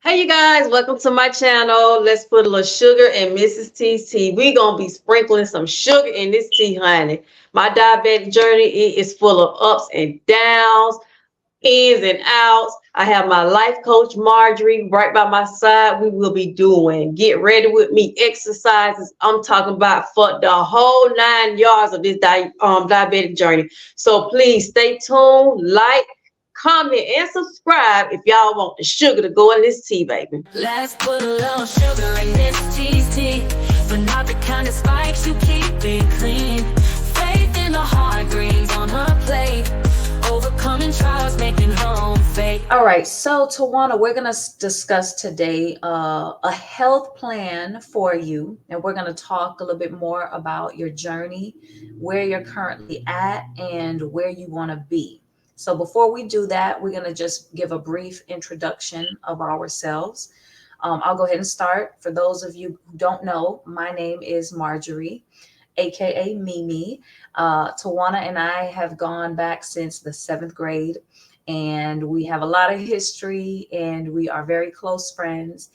Hey, you guys, welcome to my channel. Let's put a little sugar in Mrs. T's tea. We're going to be sprinkling some sugar in this tea, honey. My diabetic journey it is full of ups and downs, ins and outs. I have my life coach, Marjorie, right by my side. We will be doing get ready with me exercises. I'm talking about for the whole 9 yards of this diabetic journey. So please stay tuned, like, comment, and subscribe if y'all want the sugar to go in this tea, baby. Let's put a little sugar in this cheese tea, but not the kind that spikes you, keep it clean. Faith in the hard greens on her plate, overcoming trials, making her own fate. All right, so Tawana, we're going to discuss today a health plan for you, and we're going to talk a little bit more about your journey, where you're currently at, and where you want to be. So before we do that, we're going to just give a brief introduction of ourselves. I'll go ahead and start. For those of you who don't know, my name is Marjorie, aka Mimi. Tawana and I have gone back since the 7th grade, and we have a lot of history, and we are very close friends.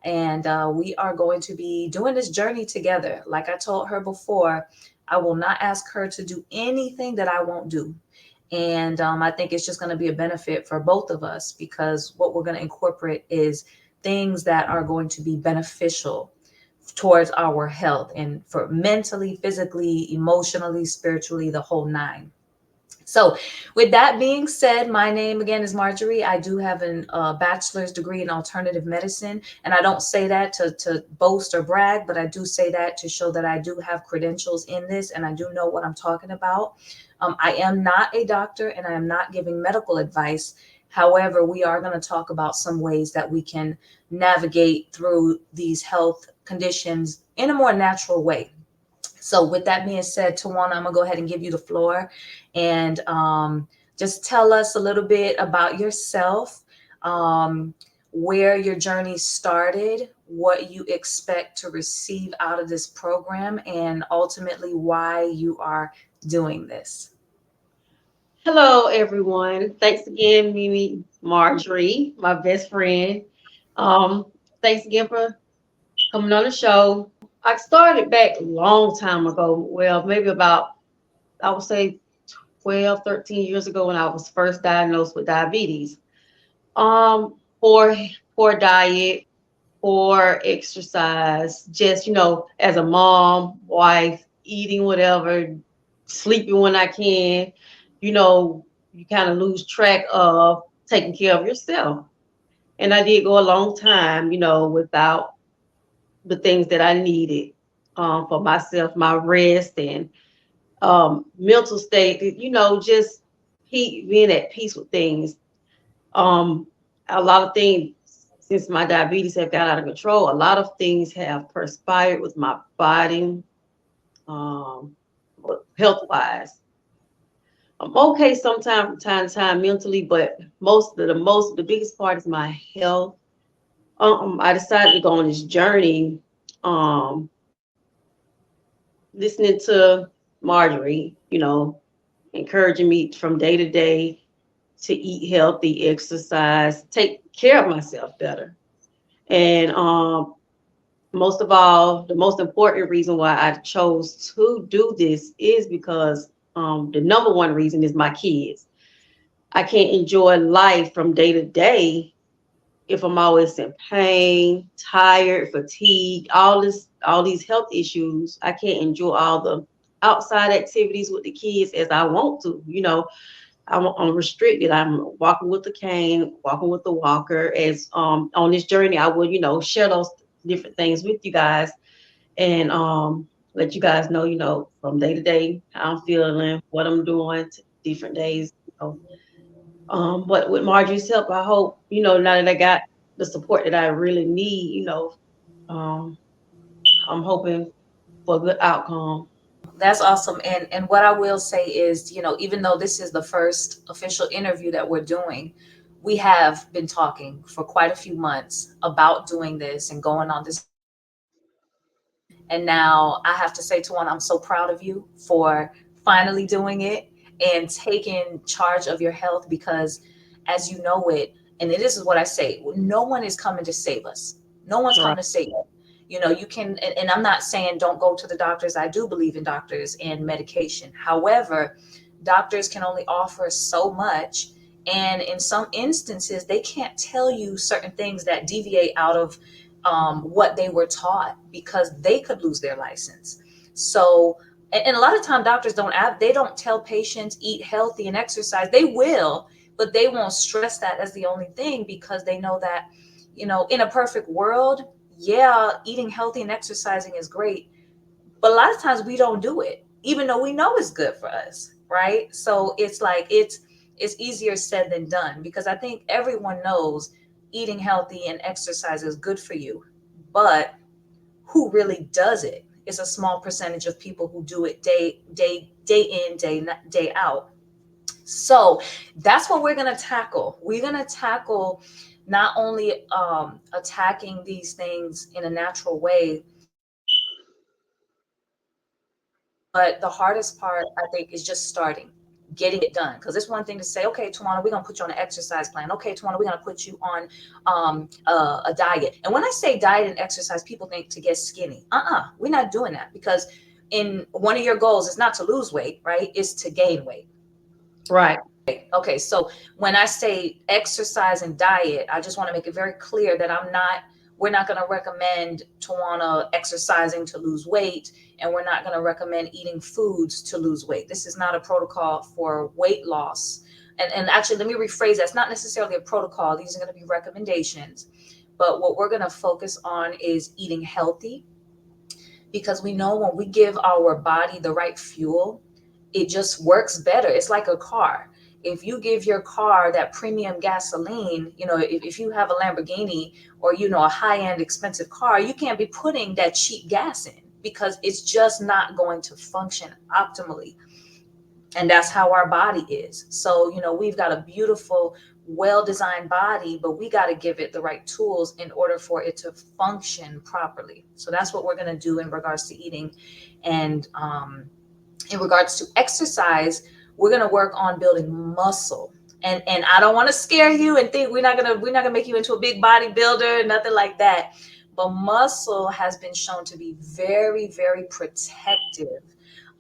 And we are going to be doing this journey together. Like I told her before, I will not ask her to do anything that I won't do. And I think it's just going to be a benefit for both of us, because what we're going to incorporate is things that are going to be beneficial towards our health, and for mentally, physically, emotionally, spiritually, the whole nine. So with that being said, my name again is Marjorie. I do have a bachelor's degree in alternative medicine. And I don't say that to boast or brag, but I do say that to show that I do have credentials in this and I do know what I'm talking about. I am not a doctor and I am not giving medical advice. However, we are going to talk about some ways that we can navigate through these health conditions in a more natural way. So with that being said, Tawana, I'm gonna go ahead and give you the floor, and just tell us a little bit about yourself, where your journey started, what you expect to receive out of this program, and ultimately why you are doing this. Hello, everyone. Thanks again, Mimi, Marjorie, my best friend. Um, Thanks again for coming on the show. I started back a long time ago. Well, maybe about, I would say 12, 13 years ago when I was first diagnosed with diabetes. Poor diet, poor exercise, just, as a mom, wife, eating whatever, sleeping when I can, you kind of lose track of taking care of yourself. And I did go a long time, without the things that I needed for myself, my rest and mental state, just being at peace with things. Um, a lot of things, since my diabetes have got out of control, a lot of things have perspired with my body, um, health wise. I'm okay sometimes from time to time mentally, but the biggest part is my health. I decided to go on this journey, um, listening to Marjorie, encouraging me from day to day to eat healthy, exercise, take care of myself better. And most of all, the most important reason why I chose to do this is because the number one reason is my kids. I can't enjoy life from day to day if I'm always in pain, tired, fatigued, all these health issues. I can't enjoy all the outside activities with the kids as I want to. I'm restricted. I'm walking with the cane, walking with the walker. As on this journey, I would, share those different things with you guys and let you guys know, from day to day how I'm feeling, what I'm doing, different days. But with Marjorie's help, I hope, now that I got the support that I really need, um, I'm hoping for a good outcome. That's awesome. And what I will say is, even though this is the first official interview that we're doing, we have been talking for quite a few months about doing this and going on this. And now I have to say, Tawana, I'm so proud of you for finally doing it and taking charge of your health, because as you know it, And this is what I say: no one is coming to save us. No one's Right. coming to save us. You can, and I'm not saying don't go to the doctors. I do believe in doctors and medication. However, doctors can only offer so much. And in some instances, they can't tell you certain things that deviate out of what they were taught, because they could lose their license. So, and a lot of time doctors don't tell patients eat healthy and exercise. They will, but they won't stress that as the only thing, because they know that, in a perfect world, yeah, eating healthy and exercising is great, but a lot of times we don't do it, even though we know it's good for us, right? So it's like it's easier said than done, because I think everyone knows eating healthy and exercise is good for you, but who really does it is a small percentage of people who do it day in, day out. So that's what we're going to tackle. We're going to tackle not only attacking these things in a natural way, but the hardest part, I think, is just starting, getting it done. Because it's one thing to say, okay, Tawana, we're going to put you on an exercise plan. Okay, Tawana, we're going to put you on a diet. And when I say diet and exercise, people think to get skinny. We're not doing that, because in one of your goals is not to lose weight, right? It's to gain weight. Right. Okay, so when I say exercise and diet, I just want to make it very clear that we're not going to recommend Tawana exercising to lose weight, and we're not going to recommend eating foods to lose weight. This is not a protocol for weight loss. And actually, let me rephrase that. It's not necessarily a protocol. These are going to be recommendations. But what we're going to focus on is eating healthy, because we know when we give our body the right fuel, it just works better. It's like a car. If you give your car that premium gasoline, if you have a Lamborghini, or a high-end expensive car, you can't be putting that cheap gas in, because it's just not going to function optimally. And that's how our body is. So, we've got a beautiful, well-designed body, but we got to give it the right tools in order for it to function properly. So that's what we're going to do in regards to eating. And in regards to exercise, we're going to work on building muscle. And I don't want to scare you and think we're not gonna make you into a big bodybuilder, nothing like that. But muscle has been shown to be very, very protective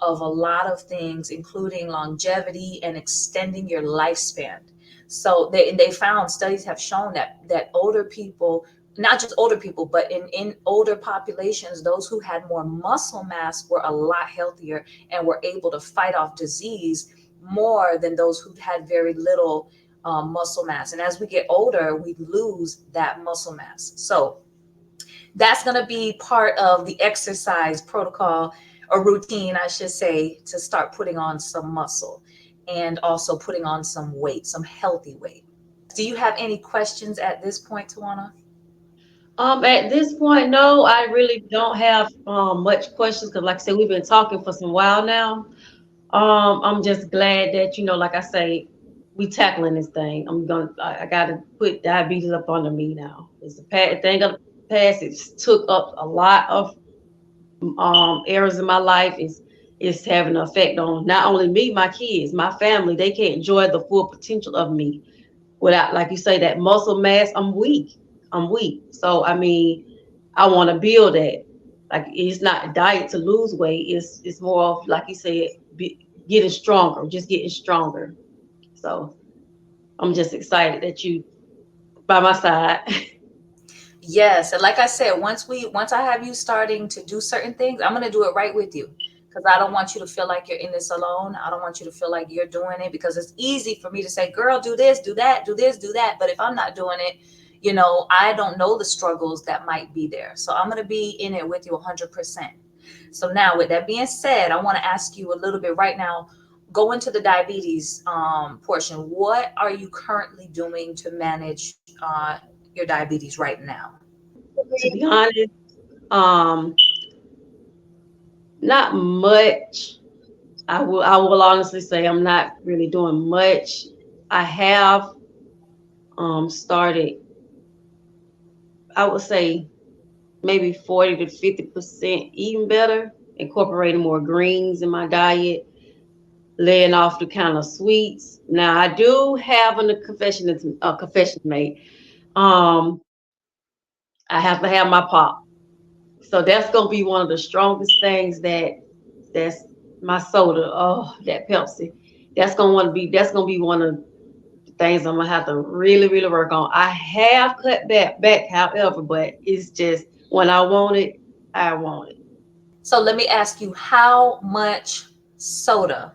of a lot of things, including longevity and extending your lifespan. So they found, studies have shown that older people, not just older people, but in older populations, those who had more muscle mass were a lot healthier and were able to fight off disease more than those who had very little muscle mass. And as we get older, we lose that muscle mass. So that's going to be part of the exercise protocol, or routine, I should say, to start putting on some muscle and also putting on some weight, some healthy weight. Do you have any questions at this point, Tawana? At this point, no, I really don't have much questions, because like I said, we've been talking for some while now. I'm just glad that, like I say, we tackling this thing. I gotta put diabetes up under me now. It's the thing of the past. It's took up a lot of areas in my life. Is having an effect on not only me, my kids, my family. They can't enjoy the full potential of me without, like you say, that muscle mass. I'm weak. I'm weak. So I mean, I want to build that. Like, it's not a diet to lose weight. It's more of, like you said, getting stronger, just getting stronger. So I'm just excited that you by my side. Yes, and like I said, once I have you starting to do certain things, I'm gonna do it right with you, because I don't want you to feel like you're in this alone. I don't want you to feel like you're doing it, because it's easy for me to say, "Girl, do this, do that, do this, do that," but if I'm not doing it, I don't know the struggles that might be there. So I'm gonna be in it with you 100%. So now, with that being said, I want to ask you a little bit right now. Go into the diabetes portion. What are you currently doing to manage your diabetes right now? To be honest, um, not much. I will honestly say I'm not really doing much. I have started, I would say, maybe 40 to 50% eating better, incorporating more greens in my diet. laying off the kind of sweets. Now I do have a confession made. Um, I have to have my pop. So that's gonna be one of the strongest things that's my soda. Oh, that Pepsi. That's gonna be one of the things I'm gonna have to really, really work on. I have cut back, however, but it's just when I want it, I want it. So let me ask you, how much soda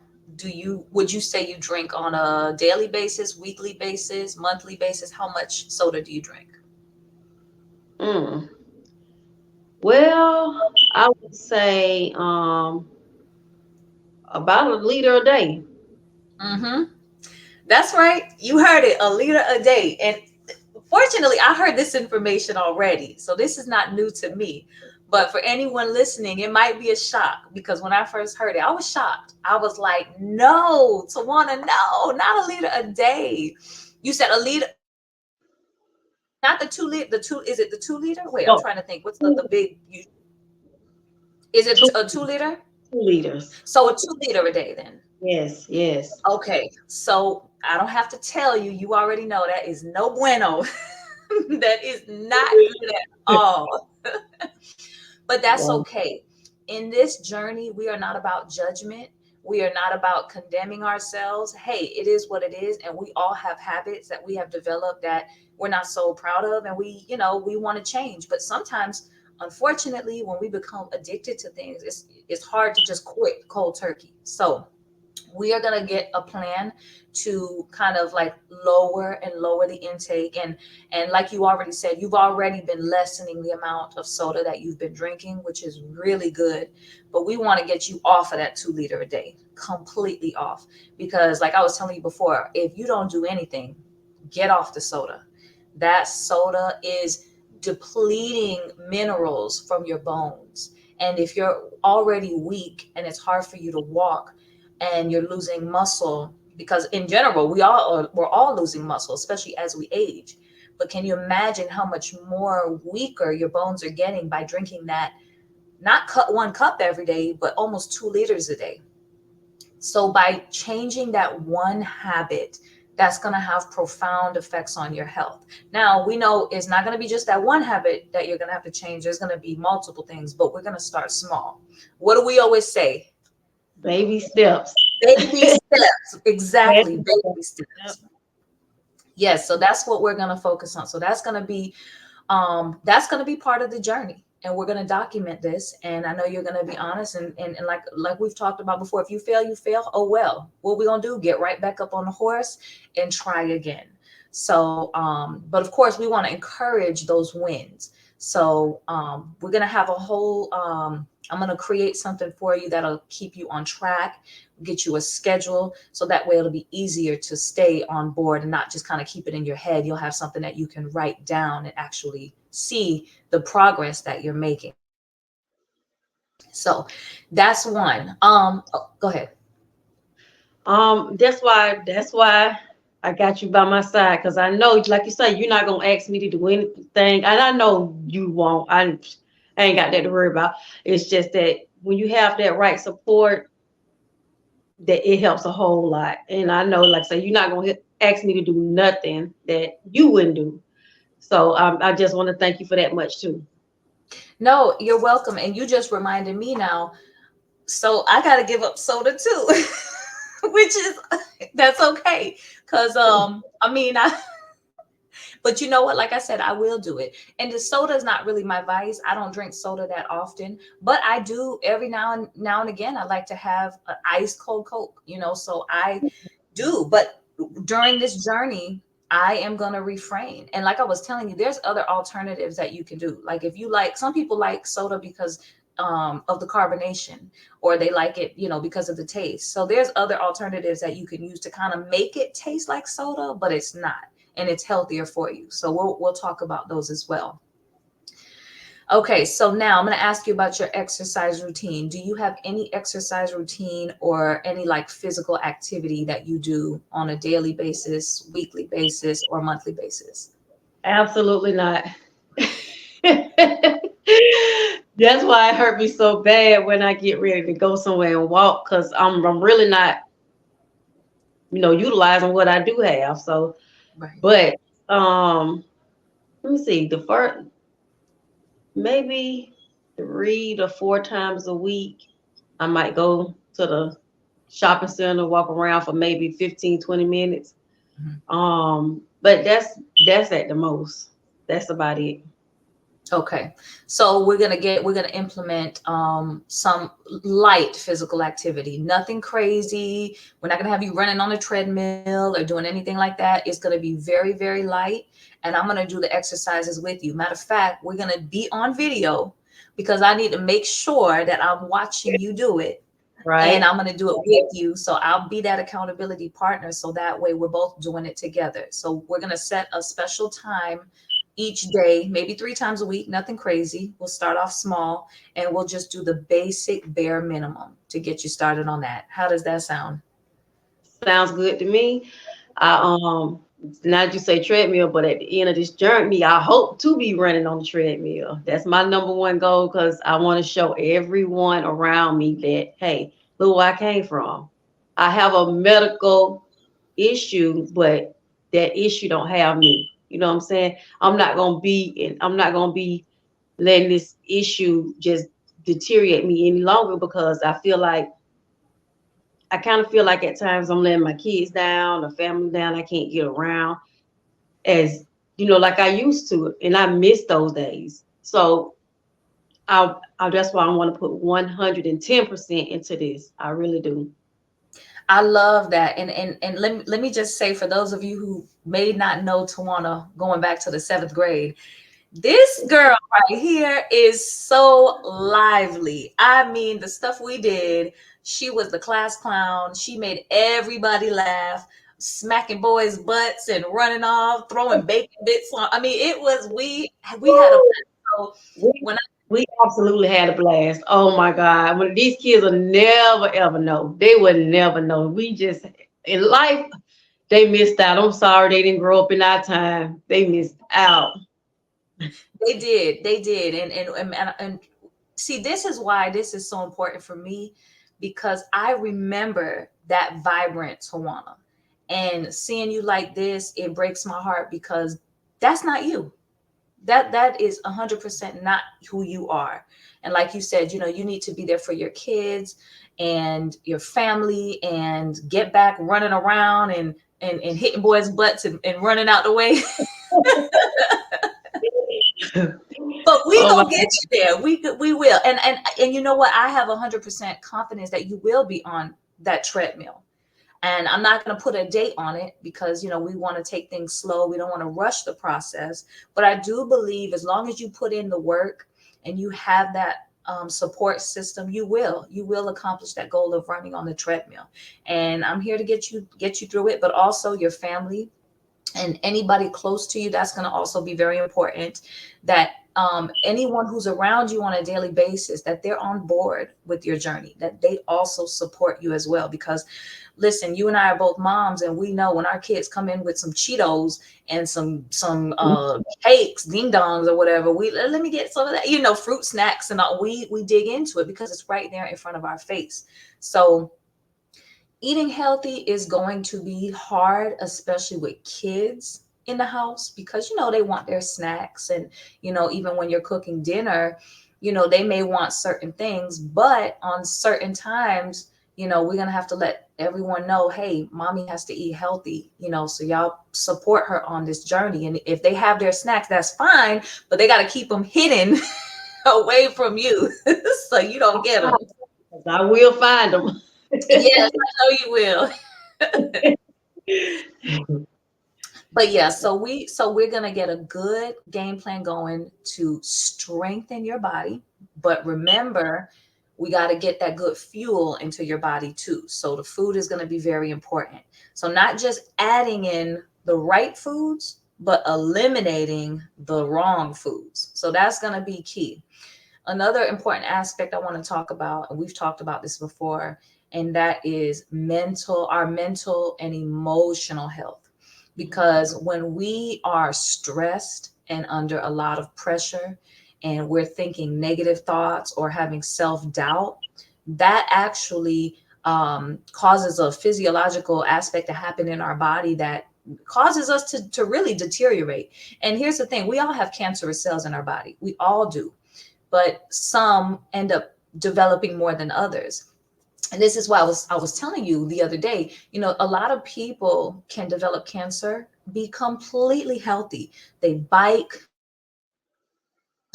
would you say you drink on a daily basis, weekly basis, monthly basis? How much soda do you drink? Mm. Well, I would say about a liter a day. Mm-hmm. That's right. You heard it, a liter a day. And fortunately, I heard this information already. So this is not new to me. But for anyone listening, it might be a shock because when I first heard it, I was shocked. I was like, no, Tawana, no, not a liter a day. You said a liter, not the 2 liter, is it the 2 liter? Wait, I'm Oh, trying to think. What's the two, big, is it two, a 2 liter? 2 liters. So a 2 liter a day then. Yes, yes. Okay, so I don't have to tell you, you already know that is no bueno. That is not good at all. But that's Wow. okay. In this journey, we are not about judgment. We are not about condemning ourselves. Hey, it is what it is. And we all have habits that we have developed that we're not so proud of. And we want to change. But sometimes, unfortunately, when we become addicted to things, it's hard to just quit cold turkey. So we are going to get a plan to kind of like lower and lower the intake, and like you already said, you've already been lessening the amount of soda that you've been drinking, which is really good. But we want to get you off of that 2 liter a day, completely off, because like I was telling you before, if you don't do anything, get off the soda. That soda is depleting minerals from your bones. And if you're already weak and it's hard for you to walk, and you're losing muscle, because in general we're all losing muscle, especially as we age. But can you imagine how much more weaker your bones are getting by drinking that, not cut 1 cup every day, but almost 2 liters a day? So by changing that one habit, that's going to have profound effects on your health. Now, we know it's not going to be just that one habit that you're going to have to change. There's going to be multiple things, but we're going to start small. What do we always say? Baby steps. Baby steps. Exactly. Baby Baby steps. steps. Yes. So that's what we're going to focus on. So that's going to be part of the journey. And we're going to document this. And I know you're going to be honest. And like we've talked about before, if you fail, you fail. Oh, well, what we going to do? Get right back up on the horse and try again. So, but of course, we want to encourage those wins. So we're going to have a whole, I'm going to create something for you that'll keep you on track, get you a schedule, so that way it'll be easier to stay on board and not just kind of keep it in your head. You'll have something that you can write down and actually see the progress that you're making. So that's one. Go ahead. That's why I got you by my side, because I know, like you say, you're not gonna ask me to do anything, and I know you won't. I ain't got that to worry about. It's just that when you have that right support, that it helps a whole lot. And I know, like I say, you're not gonna ask me to do nothing that you wouldn't do. So I just want to thank you for that much too. No, you're welcome. And you just reminded me now. So I got to give up soda too, which is that's okay. Cause I mean, but you know what? Like I said, I will do it. And the soda is not really my vice. I don't drink soda that often, but I do every now and again. I like to have an ice cold Coke, so I do. But during this journey, I am going to refrain. And like I was telling you, there's other alternatives that you can do. Like if you like, some people like soda because of the carbonation, or they like it, because of the taste. So there's other alternatives that you can use to kind of make it taste like soda, but it's not, and it's healthier for you. So we'll talk about those as well. Okay, so now I'm going to ask you about your exercise routine. Do you have any exercise routine or any like physical activity that you do on a daily basis, weekly basis, or monthly basis? Absolutely not. That's why it hurt me so bad when I get ready to go somewhere and walk, because I'm really not. utilizing what I do have. So, Right. but um, let me see. The first maybe 3 to 4 times a week, I might go to the shopping center, walk around for maybe 15, 20 minutes. Mhm. But that's at the most. That's about it. Okay. So we're gonna implement some light physical activity. Nothing crazy. We're not gonna have you running on a treadmill or doing anything like that. It's gonna be very, very light. And I'm gonna do the exercises with you. Matter of fact, we're gonna be on video because I need to make sure that I'm watching you do it, and Right? I'm going to do it with you. So I'll be that accountability partner. So that way we're both doing it together. So we're going to set a special time each day, maybe 3 times a week, nothing crazy. We'll start off small and we'll just do the basic bare minimum to get you started on that. How does that sound? Sounds good to me. I not just say treadmill, but at the end of this journey, I hope to be running on the treadmill. That's my number one goal because I want to show everyone around me that hey, look where I came from. I have a medical issue, but that issue don't have me. You know what I'm saying? I'm not gonna be letting this issue just deteriorate me any longer because I kind of feel like at times I'm letting my kids down, the family down. I can't get around as like I used to, and I miss those days. So I that's why I want to put 110% into this. I really do. I love that. And let me just say, for those of you who may not know Tawana, going back to the seventh grade, this girl right here is so lively. I mean, the stuff we did, she was the class clown. She made everybody laugh, smacking boys' butts and running off, throwing bacon bits on. I mean, it was we had a so We when we absolutely had a blast. Oh my God. When these kids will never ever know. They would never know. We just in life, they missed out. I'm sorry they didn't grow up in our time. They missed out. they did, and see, this is why this is so important for me, because I remember that vibrant Tawana, and seeing you like this, it breaks my heart because that's not you. That is 100% not who you are. And like you said, you need to be there for your kids and your family and get back running around and hitting boys' butts and running out the way. But we Oh my gonna get you there. We will. And you know what? I have 100% confidence that you will be on that treadmill. And I'm not going to put a date on it because we want to take things slow. We don't want to rush the process. But I do believe as long as you put in the work and you have that support system, you will accomplish that goal of running on the treadmill. And I'm here to get you through it, but also your family and anybody close to you. That's going to also be very important, that anyone who's around you on a daily basis, that they're on board with your journey, that they also support you as well. Because listen, you and I are both moms, and we know when our kids come in with some Cheetos and some cakes, ding dongs or whatever, we let me get some of that, fruit snacks and all. We dig into it because it's right there in front of our face. So eating healthy is going to be hard, especially with kids in the house, because they want their snacks. And even when you're cooking dinner, they may want certain things, but on certain times, we're going to have to let everyone know, hey, mommy has to eat healthy, so y'all support her on this journey. And if they have their snacks, that's fine, but they got to keep them hidden away from you so you don't get them. God. I will find them. Yes, I know you will. But yeah, so we're gonna get a good game plan going to strengthen your body. But remember, we got to get that good fuel into your body too. So the food is going to be very important. So not just adding in the right foods, but eliminating the wrong foods. So that's going to be key. Another important aspect I want to talk about, and we've talked about this before, and that is our mental and emotional health. Because when we are stressed and under a lot of pressure, and we're thinking negative thoughts or having self doubt, that actually causes a physiological aspect to happen in our body that causes us to really deteriorate. And here's the thing, we all have cancerous cells in our body. We all do. But some end up developing more than others. And this is why I was telling you the other day, a lot of people can develop cancer, be completely healthy. They bike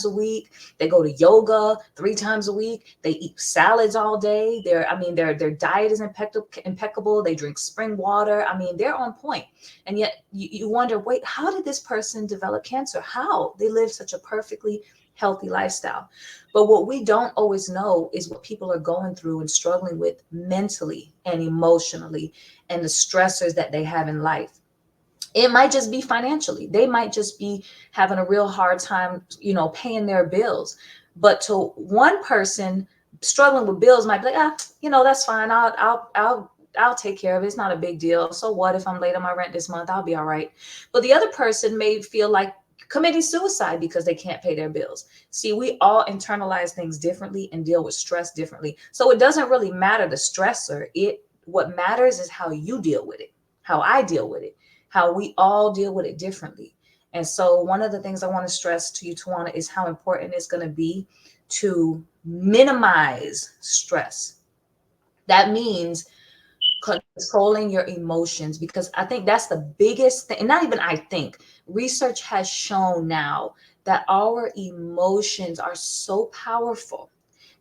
a week, they go to yoga 3 times a week, they eat salads all day. Their diet is impeccable. They drink spring water. I mean, they're on point. And yet you wonder, wait, how did this person develop cancer? How? They live such a perfectly healthy lifestyle. But what we don't always know is what people are going through and struggling with mentally and emotionally, and the stressors that they have in life. It might just be financially. They might just be having a real hard time, paying their bills. But to one person, struggling with bills might be like, that's fine. I'll take care of it. It's not a big deal. So what if I'm late on my rent this month? I'll be all right. But the other person may feel like committing suicide because they can't pay their bills. See, we all internalize things differently and deal with stress differently. So it doesn't really matter the stressor. What matters is how you deal with it, how I deal with it, how we all deal with it differently. And so one of the things I want to stress to you, Tawana, is how important it's going to be to minimize stress. That means controlling your emotions, because I think that's the biggest thing. And not even I think, research has shown now that our emotions are so powerful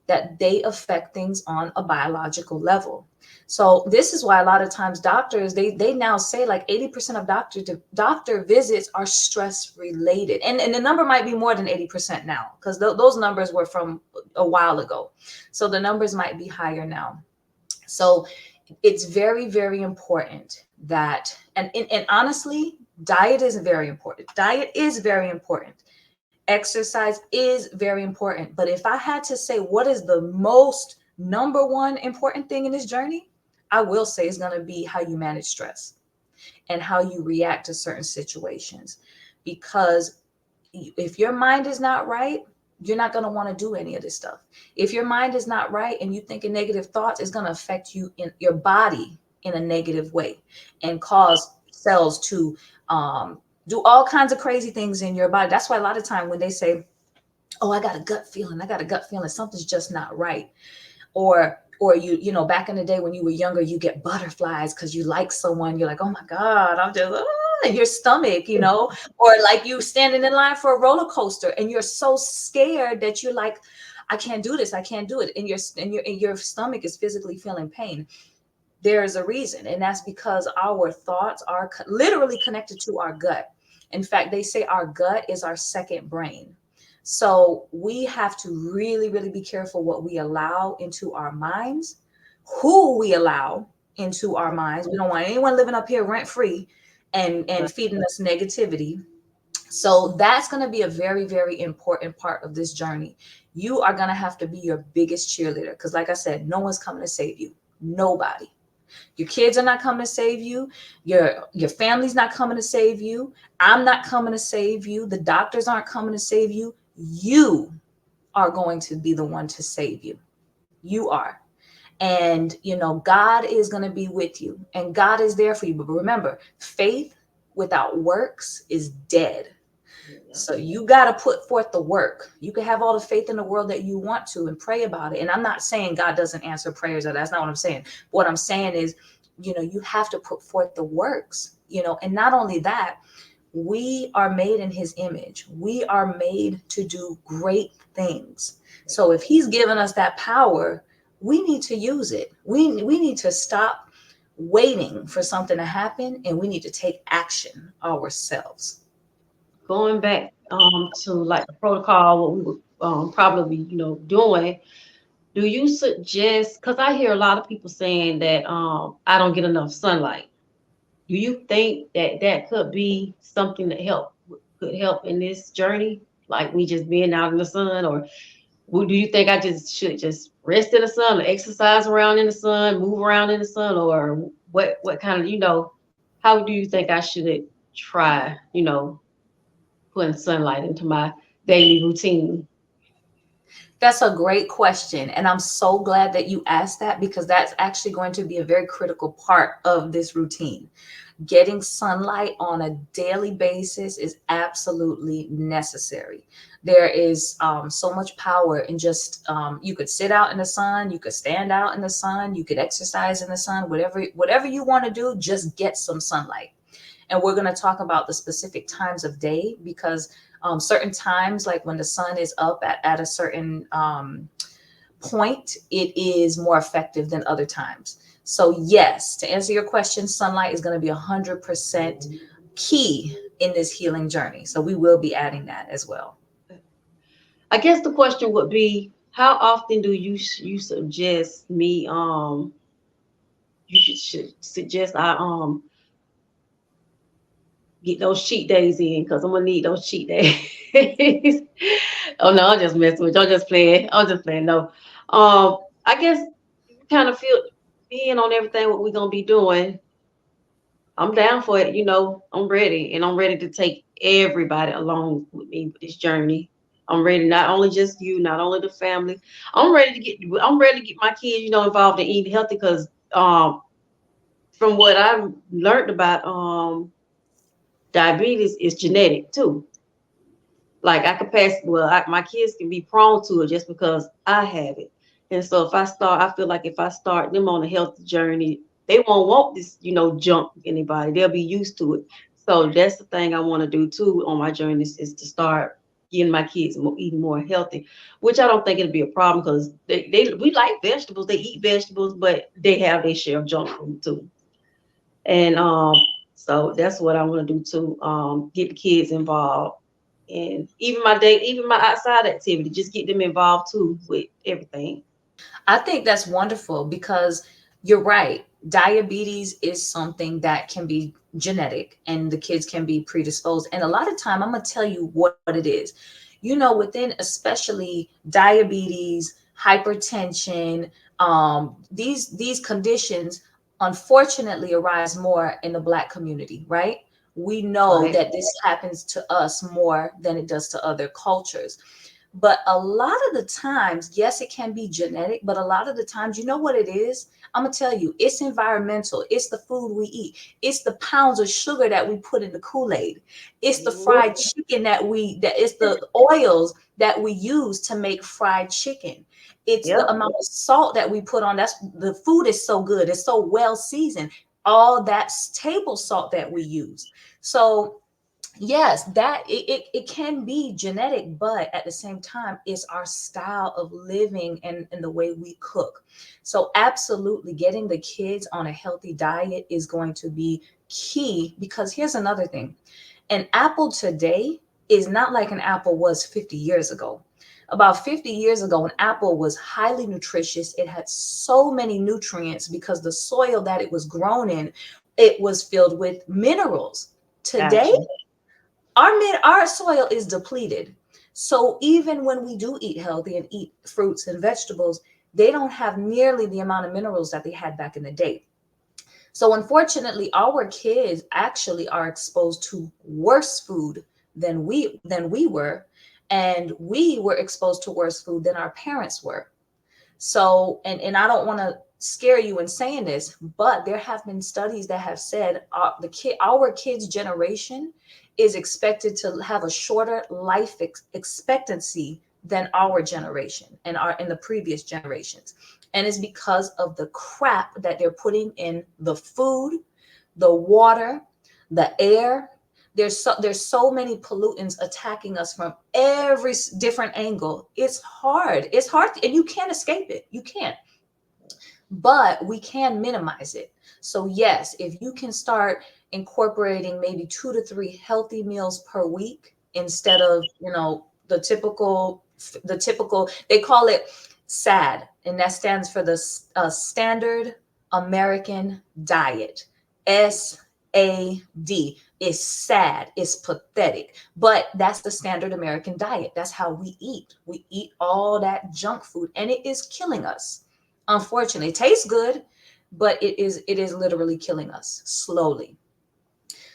that they affect things on a biological level. So this is why a lot of times doctors, they now say like 80% of doctor visits are stress related. And the number might be more than 80% now, because those numbers were from a while ago. So the numbers might be higher now. So it's very, very important that, and honestly, diet is very important. Diet is very important. Exercise is very important. But if I had to say what is the most number one important thing in this journey, I will say it's going to be how you manage stress and how you react to certain situations. Because if your mind is not right, you're not going to want to do any of this stuff. If your mind is not right and you thinking negative thoughts, it's going to affect you in your body in a negative way and cause cells to do all kinds of crazy things in your body. That's why a lot of time when they say, oh, I got a gut feeling, something's just not right. Or back in the day when you were younger, you get butterflies because you like someone. You're like, oh my God, I'm just, in your stomach, or like you standing in line for a roller coaster and you're so scared that you're like, I can't do this. I can't do it. And your stomach is physically feeling pain. There's a reason. And that's because our thoughts are literally connected to our gut. In fact, they say our gut is our second brain. So we have to really, really be careful what we allow into our minds, who we allow into our minds. We don't want anyone living up here rent free and feeding us negativity. So that's going to be a very, very important part of this journey. You are going to have to be your biggest cheerleader, because like I said, no one's coming to save you. Nobody. Your kids are not coming to save you. Your family's not coming to save you. I'm not coming to save you. The doctors aren't coming to save you. You are going to be the one to save you. You are. And, God is going to be with you and God is there for you. But remember, faith without works is dead. So you got to put forth the work. You can have all the faith in the world that you want to and pray about it. And I'm not saying God doesn't answer prayers. That's not what I'm saying. What I'm saying is, you have to put forth the works, and not only that, we are made in his image. We are made to do great things. So if he's given us that power, we need to use it. We need to stop waiting for something to happen, and we need to take action ourselves. Going back to like the protocol, what we would probably doing. Do you suggest? Because I hear a lot of people saying that I don't get enough sunlight. Do you think that that could be something that could help in this journey, like me just being out in the sun, or do you think I just should just rest in the sun, or exercise around in the sun, move around in the sun, or what kind of how do you think I should try putting sunlight into my daily routine? That's a great question. And I'm so glad that you asked that because that's actually going to be a very critical part of this routine. Getting sunlight on a daily basis is absolutely necessary. There is so much power in just you could sit out in the sun, you could stand out in the sun, you could exercise in the sun, whatever you want to do, just get some sunlight. And we're going to talk about the specific times of day because certain times, like when the sun is up at a certain point, it is more effective than other times. So, yes, to answer your question, sunlight is going to be 100% key in this healing journey. So, we will be adding that as well. I guess the question would be, how often do you suggest me you should suggest I get those cheat days in because I'm gonna need those cheat days. Oh no, I'm just messing with you. I'm just playing. I'm just playing. No. I guess you kind of feel in on everything what we're gonna be doing. I'm down for it, I'm ready and I'm ready to take everybody along with me with this journey. I'm ready, not only just you, not only the family. I'm ready to get my kids, involved in eating healthy because from what I've learned about diabetes is genetic too. Like I could pass, well, my kids can be prone to it just because I have it. And so I feel like if I start them on a healthy journey, they won't want this, junk anybody. They'll be used to it. So that's the thing I want to do too on my journey is to start getting my kids eating more healthy, which I don't think it'll be a problem because we like vegetables. They eat vegetables, but they have their share of junk food too. And so that's what I want to do too. Get the kids involved and even my outside activity, just get them involved too with everything. I think that's wonderful because you're right. Diabetes is something that can be genetic and the kids can be predisposed. And a lot of time, I'm going to tell you what it is. Within especially diabetes, hypertension, these conditions unfortunately arise more in the Black community, right? We know Right. that this happens to us more than it does to other cultures. But a lot of the times, yes, it can be genetic, but a lot of the times, you know what it is? I'm going to tell you, it's environmental. It's the food we eat. It's the pounds of sugar that we put in the Kool-Aid. It's the fried chicken that it's the oils that we use to make fried chicken. It's the Yep. amount of salt that we put on. That's the food is so good. It's so well seasoned. All that's table salt that we use. So yes, that it can be genetic, but at the same time it's our style of living and the way we cook. So absolutely getting the kids on a healthy diet is going to be key because here's another thing. An apple today is not like an apple was 50 years ago. About 50 years ago, an apple was highly nutritious. It had so many nutrients because the soil that it was grown in, it was filled with minerals. Today, Gotcha. our soil is depleted. So even when we do eat healthy and eat fruits and vegetables, they don't have nearly the amount of minerals that they had back in the day. So unfortunately, our kids actually are exposed to worse food than we were, and we were exposed to worse food than our parents were. So, and I don't want to scare you in saying this, but there have been studies that have said our kids' generation is expected to have a shorter life expectancy than our generation and our in the previous generations. And it's because of the crap that they're putting in the food, the water, the air. There's so many pollutants attacking us from every different angle. It's hard and you can't escape it. You can't, but we can minimize it. So yes, if you can start incorporating maybe 2 to 3 healthy meals per week instead of the typical they call it SAD, and that stands for the Standard American Diet. SAD is sad, it's pathetic, but that's the standard American diet. That's how we eat all that junk food and it is killing us. Unfortunately, it tastes good, but it is literally killing us slowly.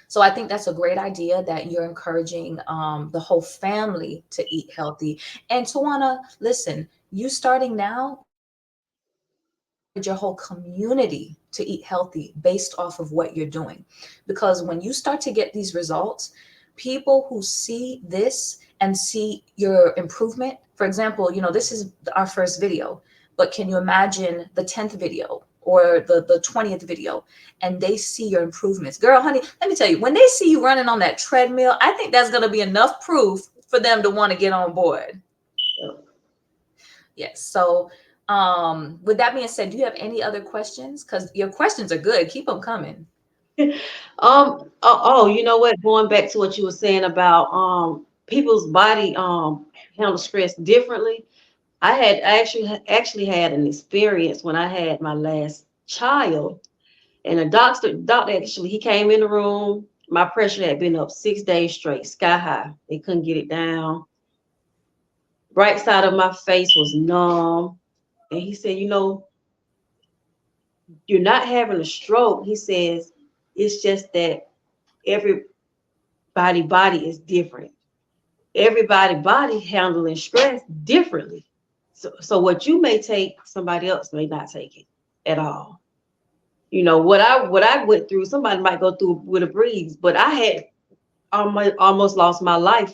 So I think that's a great idea that you're encouraging the whole family to eat healthy. And to want to listen, you starting now, you can encourage your whole community to eat healthy based off of what you're doing. Because when you start to get these results, people who see this and see your improvement, for example, this is our first video, but can you imagine the 10th video or the 20th video, and they see your improvements? Girl, honey, let me tell you, when they see you running on that treadmill, I think that's going to be enough proof for them to want to get on board. Yes. So, with that being said, do you have any other questions? Because your questions are good. Keep them coming. You know what? Going back to what you were saying about people's body handle stress differently. I actually had an experience when I had my last child, and the doctor actually he came in the room. My pressure had been up 6 days straight, sky high. They couldn't get it down. Right side of my face was numb, and he said, you're not having a stroke. He says it's just that everybody body is different. Everybody body handling stress differently. So what you may take, somebody else may not take it at all. What I went through, somebody might go through with a breeze, but I had almost lost my life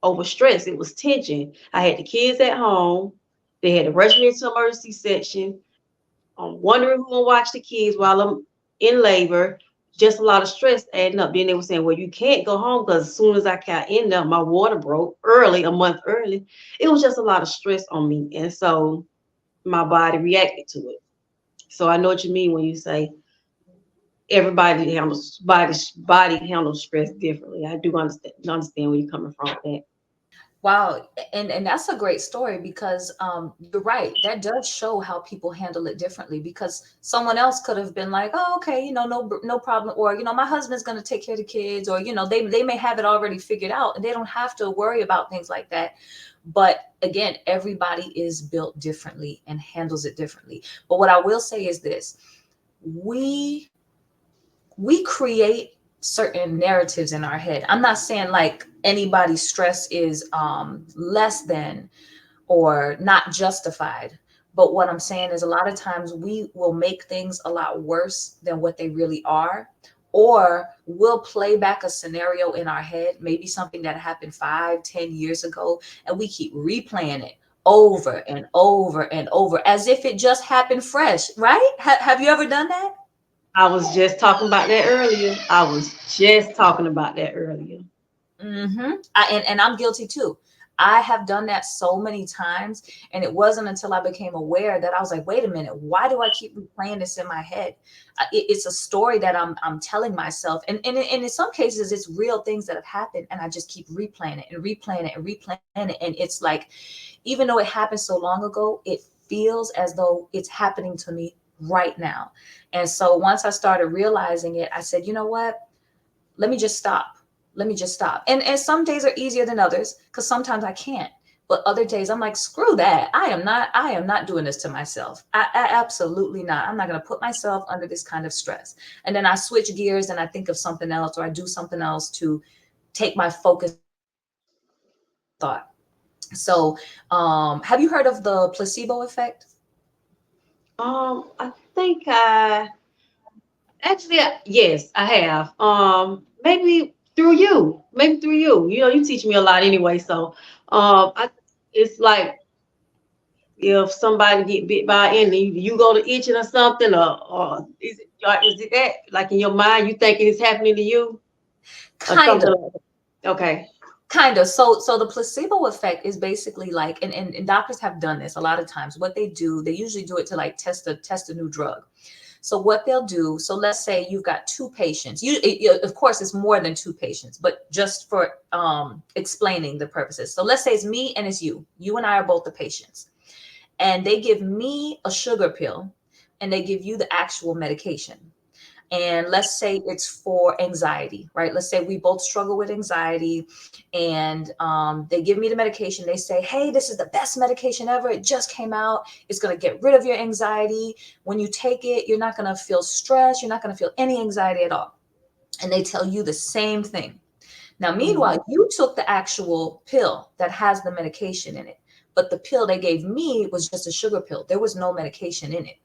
over stress. It was tension. I had the kids at home. They had to rush me into emergency section. I'm wondering who will watch the kids while I'm in labor. Just a lot of stress adding up. Then they were saying, well, you can't go home because as soon as I got in there, my water broke early, a month early. It was just a lot of stress on me. And so my body reacted to it. So I know what you mean when you say everybody handles body handles stress differently. I do understand where you're coming from with that. Wow, and that's a great story because you're right. That does show how people handle it differently. Because someone else could have been like, "Oh, okay, no problem," or my husband's going to take care of the kids, or they may have it already figured out, and they don't have to worry about things like that. But again, everybody is built differently and handles it differently. But what I will say is this: we we create certain narratives in our head. I'm not saying like anybody's stress is less than or not justified. But what I'm saying is a lot of times we will make things a lot worse than what they really are. Or we'll play back a scenario in our head, maybe something that happened 5, 10 years ago, and we keep replaying it over and over and over as if it just happened fresh, right? Have you ever done that? I was just talking about that earlier. I was just talking about that earlier. And I'm guilty too. I have done that so many times, and it wasn't until I became aware that I was like, "Wait a minute, why do I keep replaying this in my head?" It's a story that I'm telling myself, and in some cases, it's real things that have happened, and I just keep replaying it and replaying it and replaying it, and it's like, even though it happened so long ago, it feels as though it's happening to me right now. And so once I started realizing it, I said, "You know what? Let me just stop. Let me just stop." And some days are easier than others because sometimes I can't. But other days I'm like, screw that. I am not doing this to myself. I absolutely not. I'm not going to put myself under this kind of stress. And then I switch gears and I think of something else, or I do something else to take my focus thought. So, have you heard of the placebo effect? I think yes, I have. Maybe through you. You teach me a lot anyway. So, it's like if somebody get bit by an enemy, you go to itching or something, or is it that like in your mind you thinking it's happening to you or Kind something of. like that? Okay. Kind of. So the placebo effect is basically like, and doctors have done this a lot of times. What they do, they usually do it to like test a new drug. So what they'll do, so let's say you've got two patients. Of course, it's more than two patients, but just for explaining the purposes. So let's say it's me and it's you. You and I are both the patients, and they give me a sugar pill, and they give you the actual medication. And let's say it's for anxiety, right? Let's say we both struggle with anxiety, and they give me the medication. They say, "Hey, this is the best medication ever. It just came out. It's going to get rid of your anxiety. When you take it, you're not going to feel stress. You're not going to feel any anxiety at all." and they tell you the same thing. Now, Mhm. meanwhile, you took the actual pill that has the medication in it, but the pill they gave me was just a sugar pill. There was no medication in it.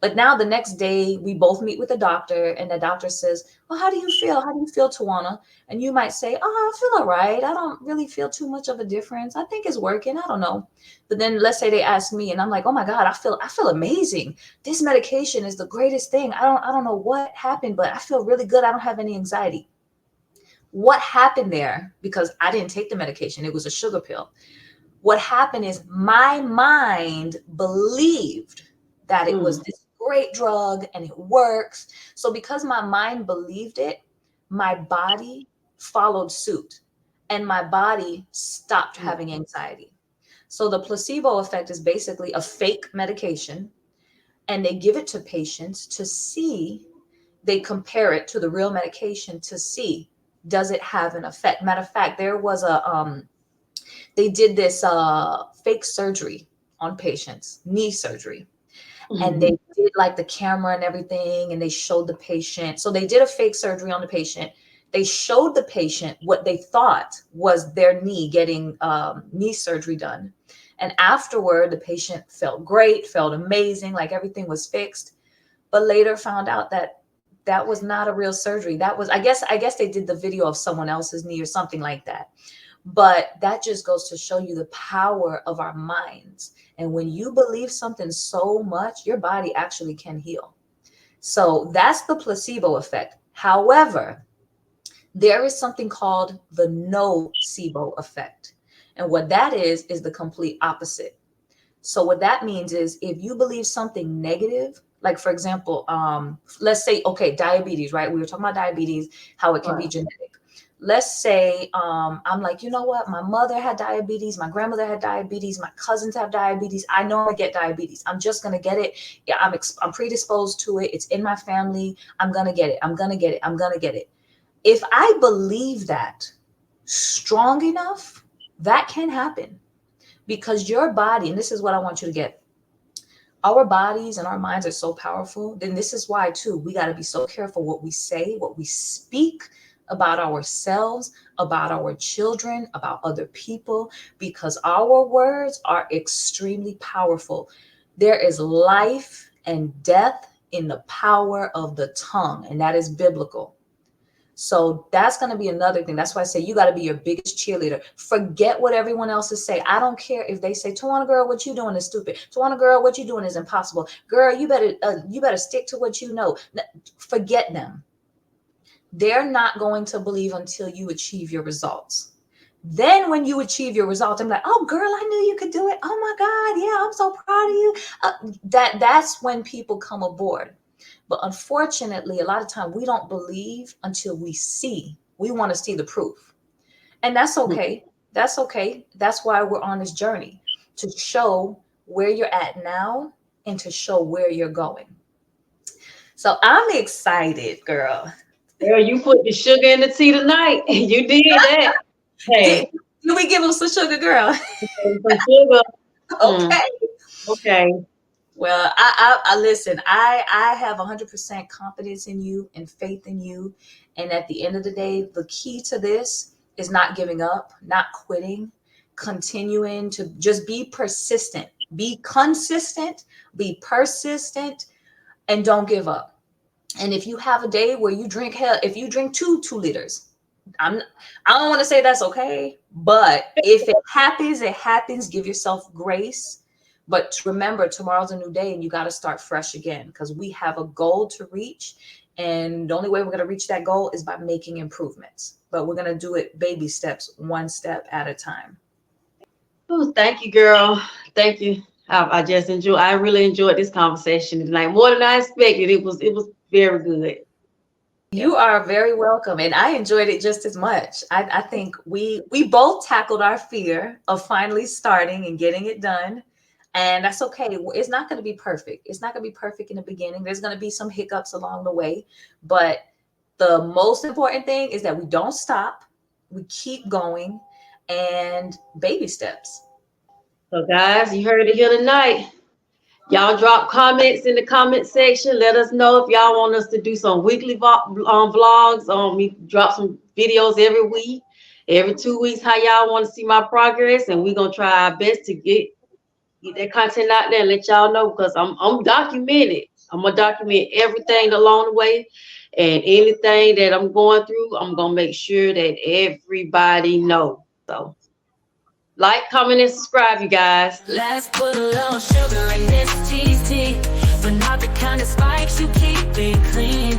But now the next day, we both meet with the doctor, and the doctor says, "Well, how do you feel? How do you feel, Tawana?" And you might say, "Oh, I feel all right. I don't really feel too much of a difference. I think it's working. I don't know." But then let's say they ask me, and I'm like, "Oh my God, I feel amazing. This medication is the greatest thing. I don't know what happened, but I feel really good. I don't have any anxiety." What happened there? Because I didn't take the medication, it was a sugar pill. What happened is my mind believed that it was Mm. this great drug and it works. So because my mind believed it, my body followed suit and my body stopped Mm. having anxiety. So the placebo effect is basically a fake medication, and they give it to patients to see, they compare it to the real medication to see, does it have an effect. Matter of fact, there was a they did this fake surgery on patients, knee surgery, and they Mhm. did like the camera and everything, and they showed the patient. So they did a fake surgery on the patient. They showed the patient what they thought was their knee getting knee surgery done, and afterward the patient felt great, felt amazing, like everything was fixed. But later found out that that was not a real surgery. That was, I guess they did the video of someone else's knee or something like that. But that just goes to show you the power of our minds. And when you believe something so much, your body actually can heal. So that's the placebo effect. However, there is something called the nocebo effect. And what that is the complete opposite. So what that means is if you believe something negative, like for example, let's say, okay, diabetes, right? We were talking about diabetes, how it can be Right. genetic. Let's say I'm like, you know what? My mother had diabetes, my grandmother had diabetes, my cousins have diabetes. I know I'm gonna get diabetes. I'm just gonna get it. Yeah, I'm predisposed to it. It's in my family. I'm gonna get it. I'm gonna get it. I'm gonna get it. If I believe that strong enough, that can happen because your body, and this is what I want you to get, our bodies and our minds are so powerful. Then this is why too we got to be so careful what we say, what we speak about ourselves, about our children, about other people, because our words are extremely powerful. There is life and death in the power of the tongue, and that is biblical. So that's going to be another thing. That's why I say you got to be your biggest cheerleader. Forget what everyone else is saying. I don't care if they say, "Tawana girl, what you doing is stupid. Tawana girl, what you doing is impossible. Girl, you better stick to what you know." Forget them. They're not going to believe until you achieve your results. Then when you achieve your results, I'm like, "Oh girl, I knew you could do it. Oh my God, yeah, I'm so proud of you." That's when people come aboard. But unfortunately, a lot of time we don't believe until we see. We want to see the proof. And that's okay. That's okay. That's why we're on this journey to show where you're at now and to show where you're going. So I'm excited, girl. Girl, you put the sugar in the tea tonight. You did that. Did, Hey, did we give them some sugar, girl? some sugar. Mm, Okay. okay. Well, I listen. I have 100% confidence in you and faith in you. And at the end of the day, the key to this is not giving up, not quitting, continuing to just be persistent, be consistent, be persistent, and don't give up. And if you have a day where you drink hell, if you drink 2 liters, I'm I don't want to say that's okay, but if it happens, it happens. Give yourself grace. But remember, tomorrow's a new day and you got to start fresh again because we have a goal to reach. And the only way we're going to reach that goal is by making improvements. But we're going to do it baby steps, one step at a time. Oh, thank you, girl. Thank you. I just enjoy. I really enjoyed this conversation tonight more than I expected. It was very good. You are very welcome, and I enjoyed it just as much. I think we both tackled our fear of finally starting and getting it done, and that's okay. It's not going to be perfect. It's not going to be perfect in the beginning. There's going to be some hiccups along the way, but the most important thing is that we don't stop. We keep going, and baby steps. So, guys, you heard it here tonight. Y'all drop comments in the comment section. Let us know if y'all want us to do some weekly vlogs. We drop some videos every week, every 2 weeks. How y'all want to see my progress, and we're gonna try our best to get that content out there and let y'all know, because I'm documented. I'm gonna document everything along the way, and anything that I'm going through, I'm gonna make sure that everybody knows. So like, comment, and subscribe, you guys. Let's put a little sugar in this cheese tea, but not the kind that spikes you, keep it clean.